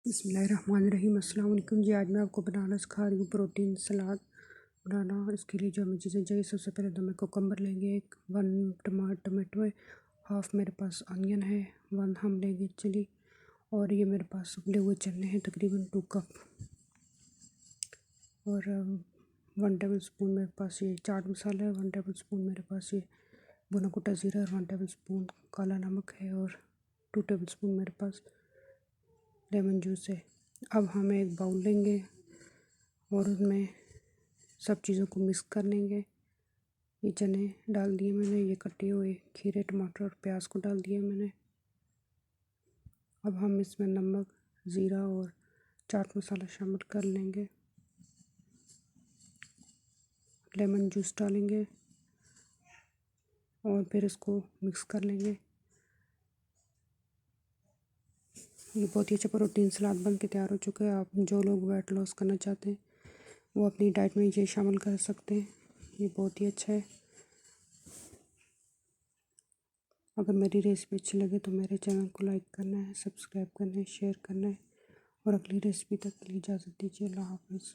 बिस्मिल्लाहिर्रहमानिर्रहीम। अस्सलाम वालेकुम जी। आज मैं आपको बनाना सिखा रही हूँ प्रोटीन सलाद बनाना। और इसके लिए जो हमें चीज़ें चाहिए, सबसे पहले तो हमें कोकम्बर लेंगे, एक 1 टमाटो है, हाफ़ मेरे पास अनियन है, 1 हम लेंगे चिली, और ये मेरे पास उबले हुए चने हैं तकरीबन 2 कप, और 1 टेबल स्पून मेरे पास ये चाट मसाला है, 1 टेबल स्पून मेरे पास ये भुना कुटा ज़ीरा, और 1 टेबल स्पून काला नमक है, और 2 टेबल स्पून मेरे पास लेमन जूस है। अब हम एक बाउल लेंगे और उसमें सब चीज़ों को मिक्स कर लेंगे। ये चने डाल दिए मैंने, ये कटे हुए खीरे, टमाटर और प्याज को डाल दिया मैंने। अब हम इसमें नमक, ज़ीरा और चाट मसाला शामिल कर लेंगे, लेमन जूस डालेंगे और फिर इसको मिक्स कर लेंगे। ये बहुत ही अच्छा प्रोटीन सलाद बन के तैयार हो चुका है। आप जो लोग वेट लॉस करना चाहते हैं वो अपनी डाइट में ये शामिल कर सकते हैं। ये बहुत ही अच्छा है। अगर मेरी रेसिपी अच्छी लगे तो मेरे चैनल को लाइक करना है, सब्सक्राइब करना है, शेयर करना है, और अगली रेसिपी तक के लिए इजाज़त दीजिए। अल्लाह हाफ़िज़।